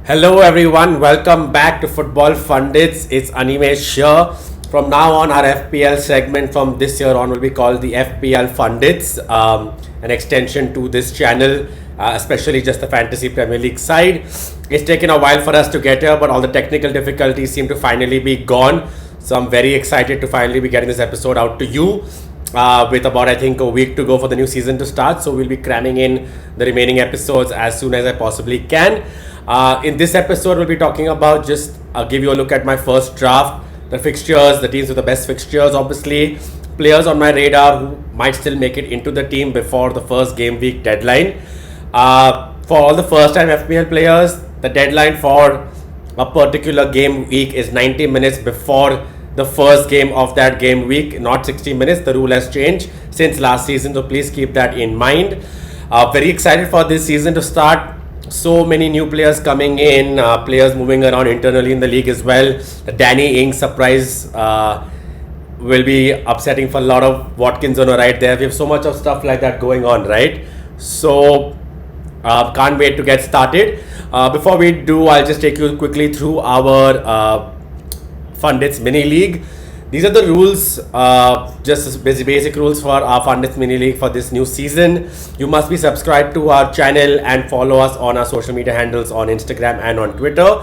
Hello everyone, welcome back to Football Fundits. It's Animesh here. From now on, our FPL segment from this year on will be called the FPL Fundits, an extension to this channel, especially just the Fantasy Premier League side. It's taken a while for us to get here, but all the technical difficulties seem to finally be gone. So I'm very excited to finally be getting this episode out to you. With about, I think, a week to go for the new season to start. So we'll be cramming in the remaining episodes as soon as I possibly can. In this episode, we'll be talking about I'll give you a look at my first draft, the fixtures, the teams with the best fixtures, obviously, players on my radar who might still make it into the team before the first game week deadline. For all the first time FPL players, the deadline for a particular game week is 90 minutes before the first game of that game week, not 60 minutes. The rule has changed since last season, so please keep that in mind. Very excited for this season to start. So many new players coming in, players moving around internally in the league as well. The Danny Ings surprise will be upsetting for a lot of Watkins on the right there. We have so much of stuff like that going on, right? So can't wait to get started. Before we do, I'll just take you quickly through our Fundits Mini League. These are the rules, just basic rules for our Fundits Mini League for this new season. You must be subscribed to our channel and follow us on our social media handles on Instagram and on Twitter.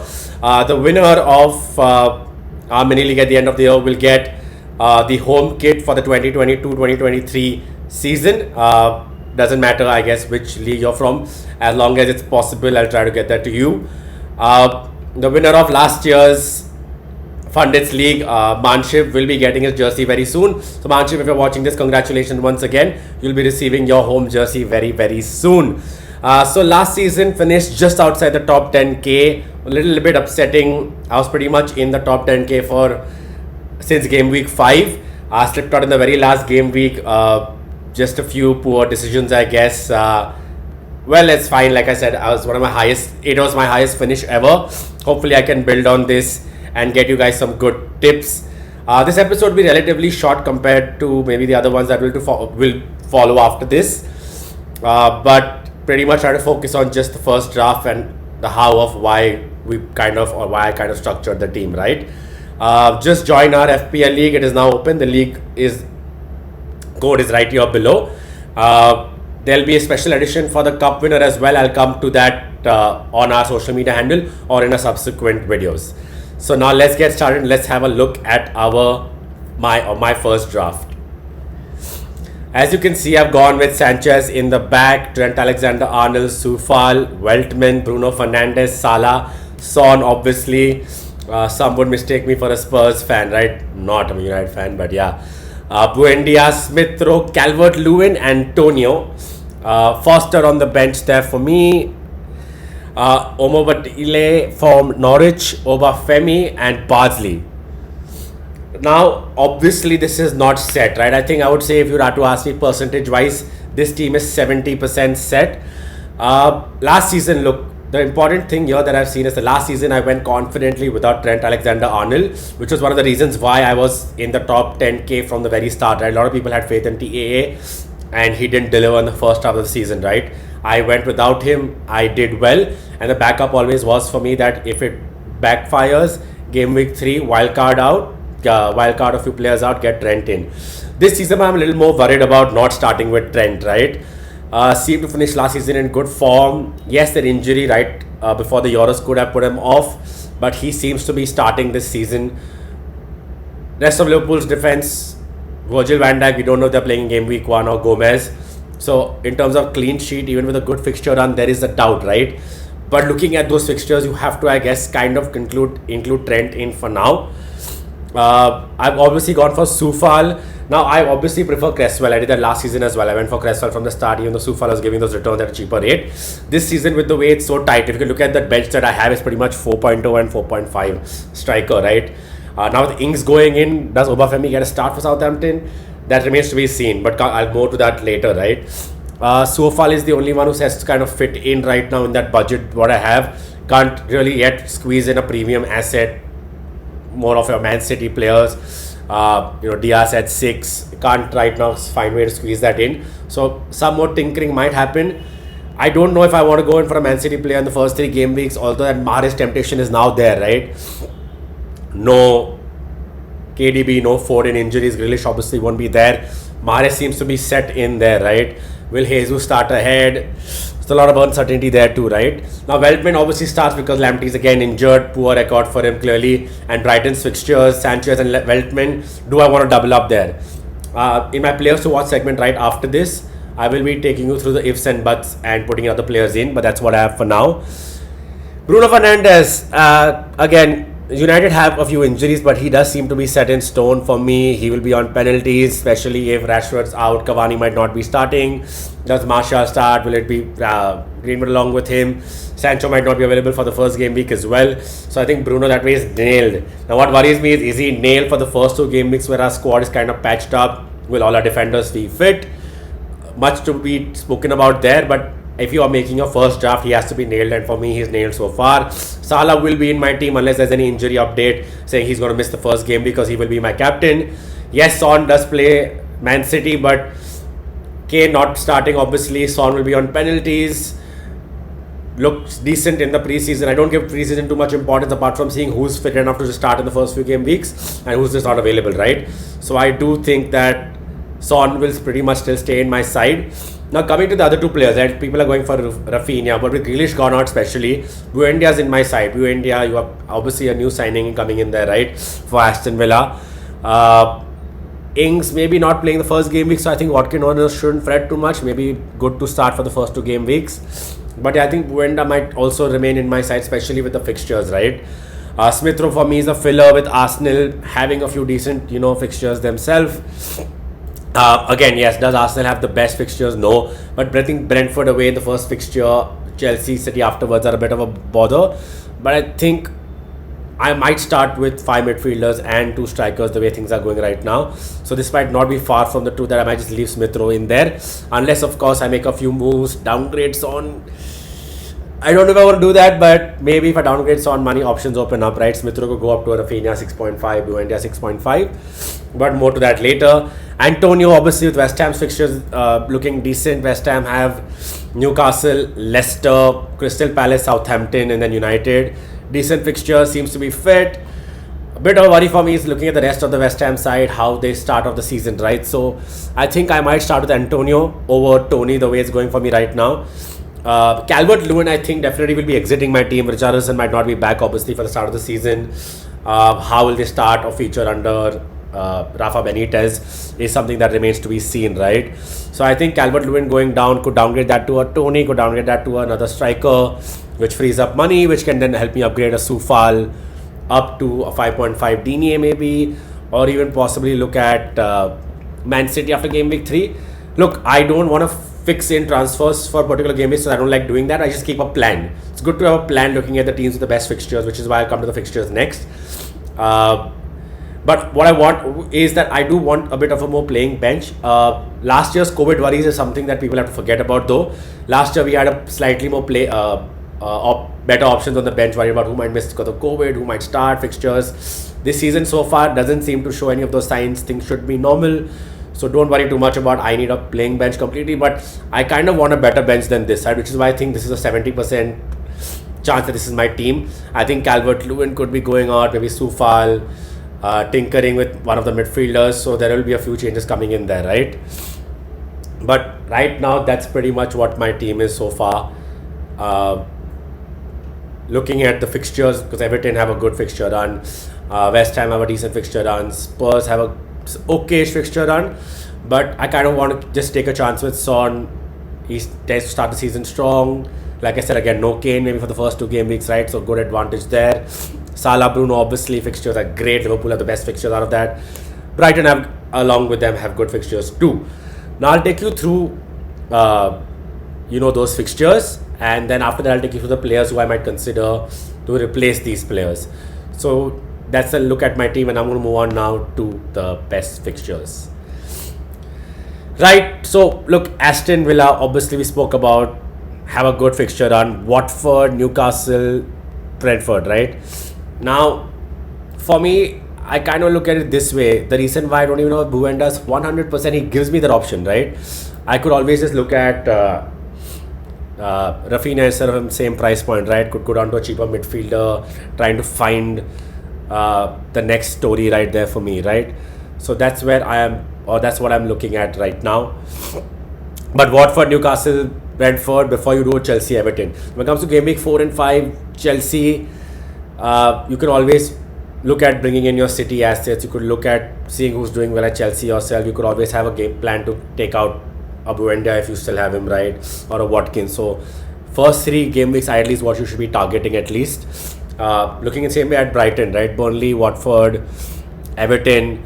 The winner of our Mini League at the end of the year will get the home kit for the 2022-2023 season. Doesn't matter, I guess, which league you're from. As long as it's possible, I'll try to get that to you. The winner of last year's Fundits League, Manship, will be getting his jersey very soon. So Manship, if you're watching this, congratulations once again. You'll be receiving your home jersey very soon. So last season finished just outside the top 10k. A little bit upsetting. I was pretty much in the top 10k since game week 5. I slipped out in the very last game week. Just a few poor decisions, I guess. Well, it's fine. Like I said, it was my highest finish ever. Hopefully I can build on this and get you guys some good tips. This episode will be relatively short compared to maybe the other ones that will follow after this. But pretty much try to focus on just the first draft and the how of why I kind of structured the team, right? Just join our FPL league. It is now open. The league code is right here below. There'll be a special edition for the cup winner as well. I'll come to that on our social media handle or in a subsequent videos. So now let's get started. Let's have a look at my first draft. As you can see, I've gone with Sanchez in the back, Trent Alexander-Arnold, Soufal, Veltman, Bruno Fernandes, Salah, Son, obviously. Some would mistake me for a Spurs fan, right? Not a United fan, but yeah. Buendia, Smith Rowe, Calvert-Lewin, Antonio. Foster on the bench there for me. Omobatile from Norwich, Obafemi, and Bardsley. Now, obviously, this is not set, right? I think I would say if you had to ask me percentage-wise, this team is 70% set. Last season, look, the important thing here that I've seen is the last season I went confidently without Trent Alexander-Arnold, which was one of the reasons why I was in the top 10k from the very start, right? A lot of people had faith in TAA, and he didn't deliver in the first half of the season, right? I went without him, I did well, and the backup always was for me that if it backfires, game week 3, wildcard a few players out, get Trent in. This season I'm a little more worried about not starting with Trent, right? Seemed to finish last season in good form. Yes, that injury right before the Euros could have put him off, but he seems to be starting this season. Rest of Liverpool's defense, Virgil van Dijk, we don't know if they're playing game week 1 or Gomez. So in terms of clean sheet, even with a good fixture run, there is a doubt, right? But looking at those fixtures, you have to, I guess, kind of include Trent in for now. I've obviously gone for Soufal. Now, I obviously prefer Cresswell. I did that last season as well. I went for Cresswell from the start, even though Soufal was giving those returns at a cheaper rate. This season, with the way it's so tight, if you can look at the bench that I have, it's pretty much 4.0 and 4.5 striker, right? Now with Ings going in, does Obafemi get a start for Southampton? That remains to be seen, but I'll go to that later, right? Soufal is the only one who has to kind of fit in right now in that budget what I have. Can't really yet squeeze in a premium asset. More of your Man City players. Diaz at 6. Can't right now find a way to squeeze that in. So some more tinkering might happen. I don't know if I want to go in for a Man City player in the first 3 game weeks, although that Mahrez temptation is now there, right? No KDB, no Foden injuries. Grealish obviously won't be there. Mahrez seems to be set in there, right? Will Jesus start ahead? There's a lot of uncertainty there too, right? Now Veltman obviously starts because Lamptey is again injured. Poor record for him clearly. And Brighton's fixtures, Sanchez and Veltman. Do I want to double up there? In my players to watch segment right after this, I will be taking you through the ifs and buts and putting other players in. But that's what I have for now. Bruno Fernandes, again, United have a few injuries, but he does seem to be set in stone for me. He will be on penalties, especially if Rashford's out. Cavani might not be starting. Does Martial start? Will it be Greenwood along with him? Sancho might not be available for the first game week as well. So I think Bruno that way is nailed. Now what worries me is he nailed for the first 2 game weeks where our squad is kind of patched up? Will all our defenders be fit? Much to be spoken about there, but if you are making your first draft, he has to be nailed, and for me, he's nailed so far. Salah will be in my team unless there's any injury update saying he's going to miss the first game because he will be my captain. Yes, Son does play Man City, but Kane not starting, obviously. Son will be on penalties. Looks decent in the preseason. I don't give preseason too much importance apart from seeing who's fit enough to just start in the first few game weeks and who's just not available, right? So I do think that Son will pretty much still stay in my side. Now coming to the other 2 players, right? People are going for Rafinha, but with Grealish gone out especially, Buendia's in my side. Buendia, you have obviously a new signing coming in there, right? For Aston Villa. Ings maybe not playing the first game week, so I think Watkins shouldn't fret too much. Maybe good to start for the first 2 game weeks. But yeah, I think Buendia might also remain in my side, especially with the fixtures, right? Smith Rowe for me is a filler with Arsenal having a few decent, fixtures themselves. Again, yes, does Arsenal have the best fixtures? No. But I think Brentford away in the first fixture, Chelsea, City afterwards are a bit of a bother. But I think I might start with 5 midfielders and 2 strikers the way things are going right now. So this might not be far from the truth that I might just leave Smith Rowe in there. Unless, of course, I make a few moves, downgrades on. I don't know if I want to do that, but maybe if I downgrade Son, money options open up, right? Smith Rowe could go up to a Rafinha 6.5, Buendia 6.5. But more to that later. Antonio, obviously, with West Ham's fixtures looking decent. West Ham have Newcastle, Leicester, Crystal Palace, Southampton, and then United. Decent fixture, seems to be fit. A bit of a worry for me is looking at the rest of the West Ham side, how they start off the season, right? So I think I might start with Antonio over Tony, the way it's going for me right now. Calvert-Lewin, I think, definitely will be exiting my team. Richarlison might not be back, obviously, for the start of the season. How will they start or feature under Rafa Benitez is something that remains to be seen, right? So I think Calvert-Lewin going down could downgrade that to a Tony, could downgrade that to another striker, which frees up money, which can then help me upgrade a Soufal up to a 5.5 Digne maybe, or even possibly look at Man City after game week 3. Look, I don't want to fix in transfers for particular game weeks, so I don't like doing that. I just keep a plan. It's good to have a plan looking at the teams with the best fixtures, which is why I'll come to the fixtures next. But what I want is that I do want a bit of a more playing bench. Last year's COVID worries is something that people have to forget about, though. Last year we had a slightly more better options on the bench, worried about who might miss because of COVID, who might start fixtures. This season so far doesn't seem to show any of those signs. Things should be normal. So don't worry too much about I need a playing bench completely, but I kind of want a better bench than this side, which is why I think this is a 70% chance that this is my team. I think Calvert-Lewin could be going out, maybe Soufal, tinkering with one of the midfielders, so there will be a few changes coming in there, right? But right now, that's pretty much what my team is so far. Looking at the fixtures, because Everton have a good fixture run, West Ham have a decent fixture run, Spurs have a okay-ish fixture run, but I kind of want to just take a chance with Son. He tends to start the season strong. Like I said, again, no Kane maybe for the first 2 game weeks, right? So good advantage there. Salah, Bruno, obviously fixtures are great. Liverpool have the best fixtures out of that. Brighton have, along with them, have good fixtures too. Now I'll take you through, those fixtures, and then after that I'll take you through the players who I might consider to replace these players. So that's a look at my team, and I'm going to move on now to the best fixtures. Right, so look, Aston Villa, obviously we spoke about, have a good fixture run. Watford, Newcastle, Brentford, right? Now, for me, I kind of look at it this way. The reason why I don't even know if Buendia's 100%, he gives me that option, right? I could always just look at Rafinha is sort of same price point, right? Could go down to a cheaper midfielder, trying to find the next story right there for me, right? So that's where I am, or that's what I'm looking at right now. But Watford, Newcastle, Brentford, before you do Chelsea, Everton. When it comes to game week 4 and 5, Chelsea, you can always look at bringing in your City assets. You could look at seeing who's doing well at Chelsea yourself. You could always have a game plan to take out a Buendia if you still have him, right? Or a Watkins. So first 3 game weeks ideally is what you should be targeting at least. Looking in the same way at Brighton, right? Burnley, Watford, Everton.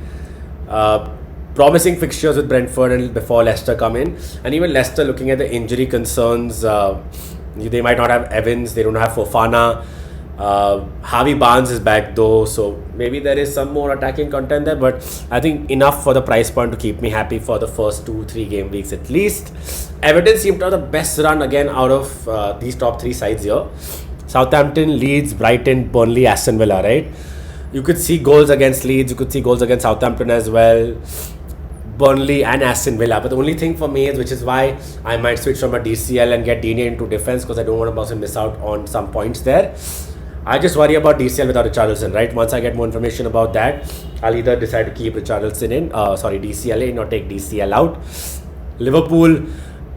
Promising fixtures with Brentford and before Leicester come in. And even Leicester, looking at the injury concerns, they might not have Evans, they don't have Fofana. Harvey Barnes is back though, so maybe there is some more attacking content there, but I think enough for the price point to keep me happy for the first 2-3 game weeks at least. Everton seem to have the best run again out of these top 3 sides here. Southampton, Leeds, Brighton, Burnley, Aston Villa, right? You could see goals against Leeds, you could see goals against Southampton as well, Burnley and Aston Villa. But the only thing for me is, which is why I might switch from a DCL and get Digne into defense, because I don't want to miss out on some points there. I just worry about DCL without Richarlison, right? Once I get more information about that, I'll either decide to keep Richarlison in, DCL in, or take DCL out. Liverpool,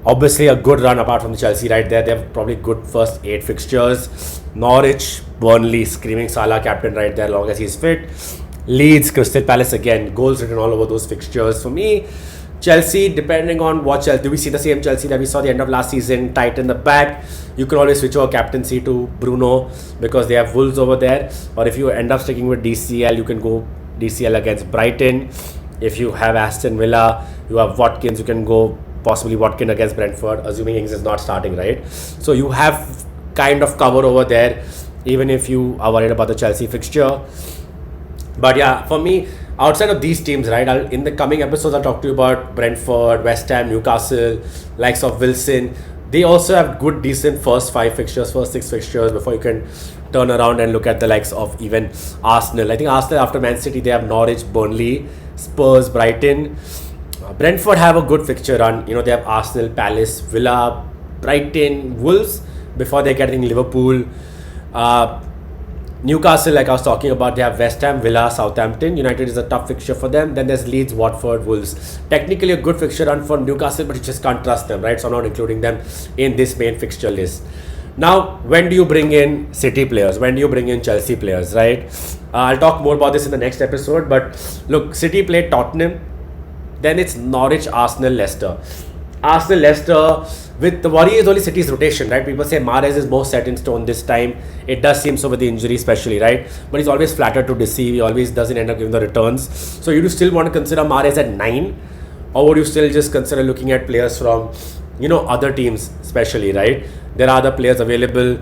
obviously a good run apart from the Chelsea right there. They have probably good first 8 fixtures. Norwich, Burnley, screaming Salah captain right there, long as he's fit. Leeds, Crystal Palace again, goals written all over those fixtures. For me, Chelsea, depending on what Chelsea, do we see the same Chelsea that we saw the end of last season, tight in the back? You can always switch over captaincy to Bruno because they have Wolves over there. Or if you end up sticking with DCL, you can go DCL against Brighton. If you have Aston Villa, you have Watkins, you can go possibly Watkins against Brentford, assuming Ings is not starting, right? So you have kind of cover over there, even if you are worried about the Chelsea fixture. But yeah, for me, outside of these teams, right, in the coming episodes, I'll talk to you about Brentford, West Ham, Newcastle, likes of Wilson. They also have good, decent first 5 fixtures, first 6 fixtures before you can turn around and look at the likes of even Arsenal. I think Arsenal, after Man City, they have Norwich, Burnley, Spurs, Brighton. Brentford have a good fixture run. You know, they have Arsenal, Palace, Villa, Brighton, Wolves before they get in Liverpool. Newcastle, like I was talking about, they have West Ham, Villa, Southampton. United is a tough fixture for them. Then there's Leeds, Watford, Wolves. Technically a good fixture run for Newcastle, but you just can't trust them, right? So I'm not including them in this main fixture list. Now, when do you bring in City players? When do you bring in Chelsea players, right? I'll talk more about this in the next episode. But look, City played Tottenham. Then it's Norwich, Arsenal, Leicester. Arsenal, Leicester, with the worry is only City's rotation, right? People say Mahrez is more set in stone this time. It does seem so with the injury especially, right? But he's always flattered to deceive. He always doesn't end up giving the returns. So you do still want to consider Mahrez at 9? Or would you still just consider looking at players from, other teams especially, right? There are other players available.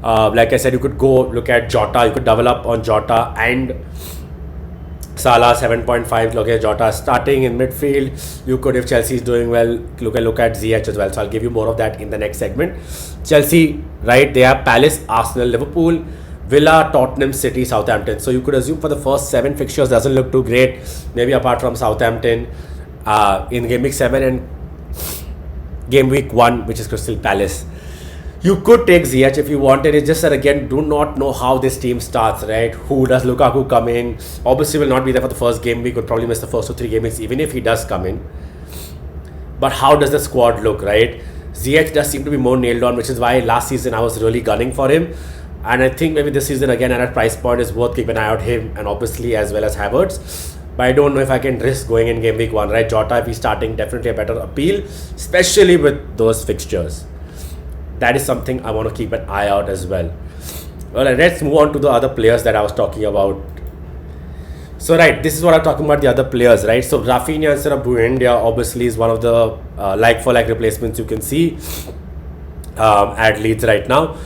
Like I said, you could go look at Jota. You could develop on Jota and Salah 7.5. Okay, Jota starting in midfield. You could, if Chelsea is doing well, look at Ziyech as well. So I'll give you more of that in the next segment. Chelsea, right? They have Palace, Arsenal, Liverpool, Villa, Tottenham, City, Southampton. So you could assume for the first 7 fixtures doesn't look too great. Maybe apart from Southampton in game week 7 and game week 1, which is Crystal Palace. You could take Ziyech if you wanted. It's just that, again, do not know how this team starts, right? Who does Lukaku come in? Obviously will not be there for the first game week. Would probably miss the first 2-3 game weeks even if he does come in. But how does the squad look, right? Ziyech does seem to be more nailed on, which is why last season I was really gunning for him. And I think maybe this season again at a price point is worth keeping an eye out him, and obviously as well as Havertz. But I don't know if I can risk going in game week 1, right? Jota, if he's starting, definitely a better appeal, especially with those fixtures. That is something I want to keep an eye out as well. Alright, let's move on to the other players that I was talking about. So right, this is what I'm talking about, the other players, right? So Rafinha instead of Buendia obviously is one of the like-for-like replacements you can see at Leeds right now.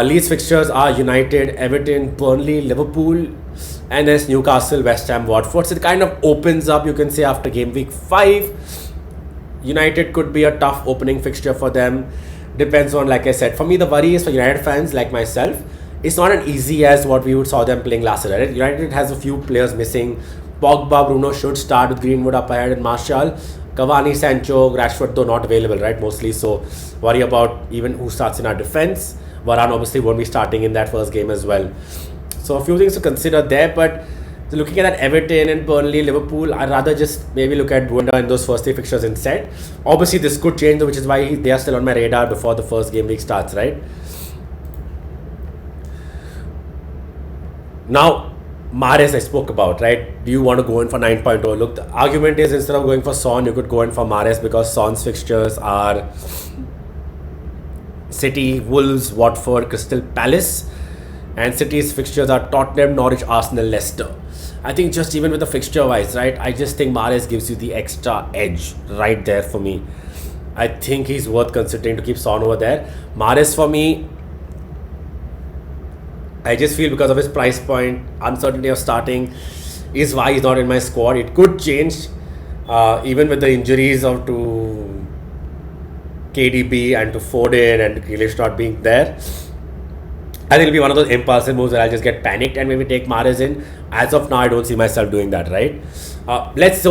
Leeds fixtures are United, Everton, Burnley, Liverpool, and there's Newcastle, West Ham, Watford. So it kind of opens up, you can say, after game week 5. United could be a tough opening fixture for them. Depends on, like I said, for me the worry is for United fans like myself, it's not as easy as what we would saw them playing last year, right? United has a few players missing. Pogba, Bruno should start with Greenwood up ahead and Martial. Cavani, Sancho, Rashford though not available, right, mostly. So worry about even who starts in our defense. Varane obviously won't be starting in that first game as well. So a few things to consider there, but looking at that Everton and Burnley, Liverpool, I'd rather just maybe look at Buenda in those first three fixtures instead. Obviously this could change, which is why they are still on my radar before the first game week starts, right? Now, Mahrez I spoke about, right? Do you want to go in for 9.0? Look, the argument is instead of going for Son, you could go in for Mahrez because Son's fixtures are City, Wolves, Watford, Crystal Palace, and City's fixtures are Tottenham, Norwich, Arsenal, Leicester. I think just even with the fixture wise, right? I just think Mahrez gives you the extra edge right there for me. I think he's worth considering to keep Son over there. Mahrez for me, I just feel because of his price point, uncertainty of starting is why he's not in my squad. It could change even with the injuries of to KDB and to Foden and Grealish not being there. I think it'll be one of those impulsive moves where I'll just get panicked and maybe take Mahrez in. As of now, I don't see myself doing that, right? Let's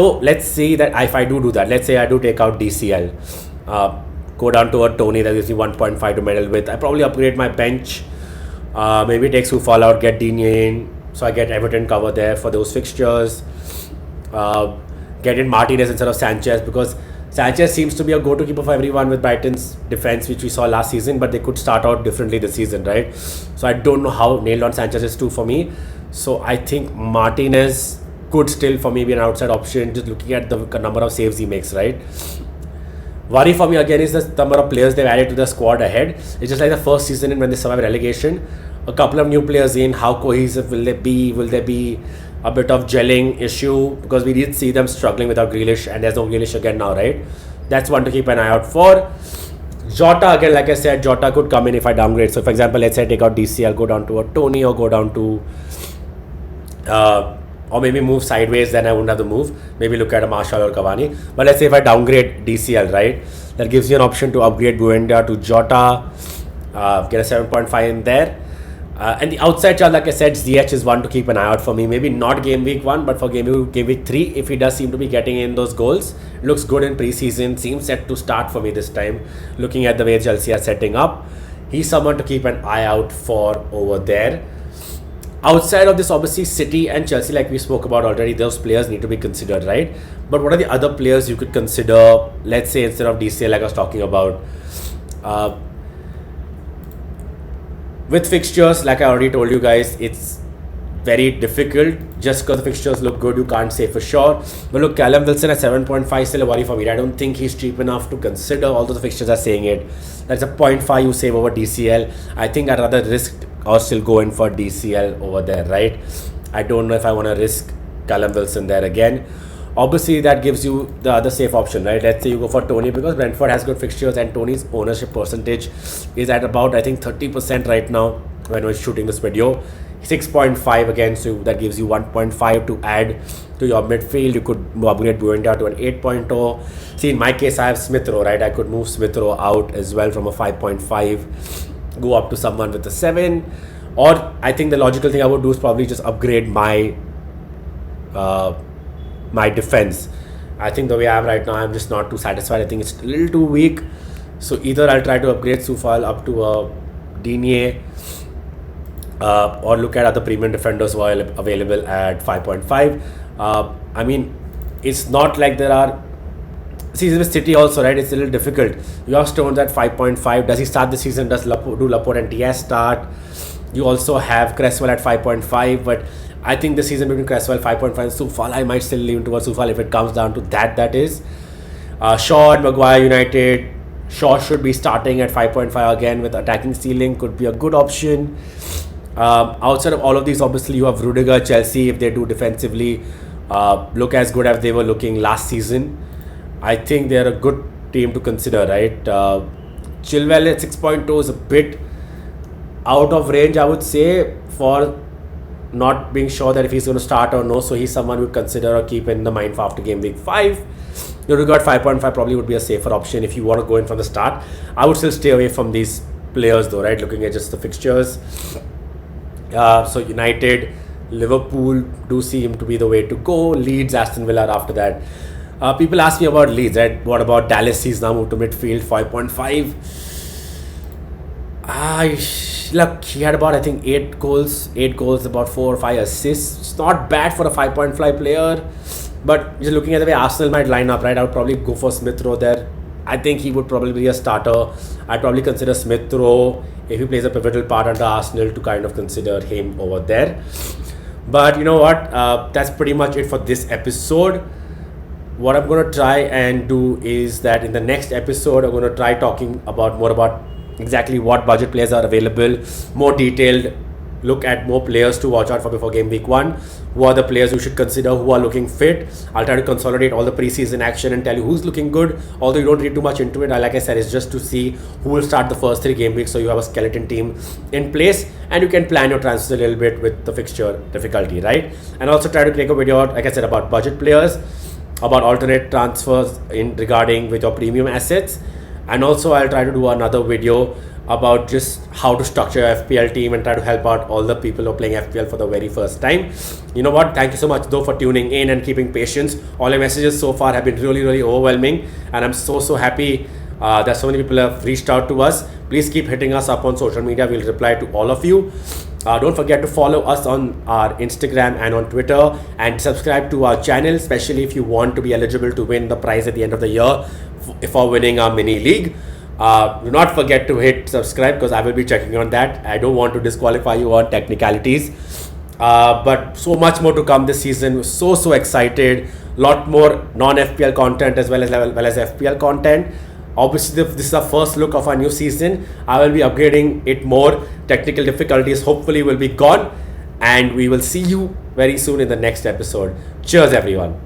see that if I do that. Let's say I do take out DCL, go down to a Tony that gives me 1.5 to medal with. I probably upgrade my bench. Maybe take Soufal out, get Digne in, so I get Everton cover there for those fixtures. Get in Martinez instead of Sanchez because Sanchez seems to be a go-to keeper for everyone with Brighton's defense, which we saw last season, but they could start out differently this season, right? So I don't know how nailed on Sanchez is too for me. So I think Martinez could still for me be an outside option, just looking at the number of saves he makes, right? Worry for me again is the number of players they've added to the squad ahead. It's just like the first season and when they survive relegation. A couple of new players in, how cohesive will they be? Will there be a bit of gelling issue? Because we did see them struggling without Grealish and there's no Grealish again now, right? That's one to keep an eye out for. Jota, again, like I said, Jota could come in if I downgrade. So, for example, let's say I take out DCL, go down to a Tony or go down to or maybe move sideways, then I wouldn't have to move. Maybe look at a Marshall or Cavani. But let's say if I downgrade DCL, right, that gives you an option to upgrade Buendia to Jota, get a 7.5 in there. And the outside chart, like I said, ZH is one to keep an eye out for me. Maybe not game week 1, but for game week 3, if he does seem to be getting in those goals. Looks good in preseason, seems set to start for me this time. Looking at the way Chelsea are setting up, he's someone to keep an eye out for over there. Outside of this, obviously, City and Chelsea, like we spoke about already, those players need to be considered, right? But what are the other players you could consider, let's say, instead of DCL, like I was talking about? With fixtures, like I already told you guys, it's very difficult. Just because the fixtures look good, you can't say for sure. But look, Callum Wilson at 7.5 still a worry for me. I don't think he's cheap enough to consider, although the fixtures are saying it. That's a 0.5 you save over DCL. I think I'd rather risk or still go in for DCL over there, right? I don't know if I want to risk Callum Wilson there again. Obviously, that gives you the other safe option, right? Let's say you go for Tony because Brentford has good fixtures and Tony's ownership percentage is at about, I think, 30% right now when we're shooting this video. 6.5 again, so that gives you 1.5 to add to your midfield. You could upgrade Buendia to an 8.0. See, in my case, I have Smith Rowe, right? I could move Smith Rowe out as well from a 5.5, go up to someone with a 7. Or I think the logical thing I would do is probably just upgrade my my defense. I think the way I am right now, I'm just not too satisfied. I think it's a little too weak. So either I'll try to upgrade Soufal up to a Digne or look at other premium defenders who are available at 5.5. I mean, it's not like there are... See, with City also, right? It's a little difficult. You have Stones at 5.5. Does he start the season? Does Laporte and Diaz start? You also have Cresswell at 5.5, but I think the season between Cresswell 5.5 and Soufal, I might still lean towards Soufal if it comes down to that is. Shaw and Maguire United. Shaw should be starting at 5.5 again with attacking ceiling, could be a good option. Outside of all of these, obviously you have Rudiger, Chelsea, if they do defensively look as good as they were looking last season. I think they're a good team to consider, right? Chilwell at 6.2 is a bit out of range, I would say, for not being sure that if he's going to start or no. So he's someone we would consider or keep in the mind for after game week 5. Rudiger 5.5 probably would be a safer option if you want to go in from the start. I would still stay away from these players though, right? Looking at just the fixtures. So United, Liverpool do seem to be the way to go. Leeds, Aston Villa after that. People ask me about Leeds, right? What about Dallas? He's now moved to midfield, 5.5. Look, he had about, I think, 8 goals, about 4 or 5 assists. It's not bad for a 5.5 player, but just looking at the way Arsenal might line up, right? I would probably go for Smith Rowe there. I think he would probably be a starter. I'd probably consider Smith Rowe if he plays a pivotal part under Arsenal to kind of consider him over there. But you know what? That's pretty much it for this episode. What I'm going to try and do is that in the next episode, I'm going to try talking about more about exactly what budget players are available, more detailed look at more players to watch out for before game week 1, who are the players you should consider who are looking fit. I'll try to consolidate all the preseason action and tell you who's looking good, although you don't read too much into it. Like I said, it's just to see who will start the first 3 game weeks, so you have a skeleton team in place and you can plan your transfers a little bit with the fixture difficulty, right? And also try to make a video, like I said, about budget players, about alternate transfers in regarding with your premium assets, and also I'll try to do another video about just how to structure your FPL team and try to help out all the people who are playing FPL for the very first time. You know what? Thank you so much though for tuning in and keeping patience. All your messages so far have been really overwhelming, and I'm so happy that so many people have reached out to us. Please keep hitting us up on social media. We'll reply to all of you. Don't forget to follow us on our Instagram and on Twitter, and subscribe to our channel, especially if you want to be eligible to win the prize at the end of the year for winning our mini league. Do not forget to hit subscribe, because I will be checking on that. I don't want to disqualify you on technicalities, but so much more to come this season. We're so excited. Lot more non-FPL content as well as FPL content. Obviously, this is our first look of our new season. I will be upgrading it more. Technical difficulties hopefully will be gone, and we will see you very soon in the next episode. Cheers, everyone.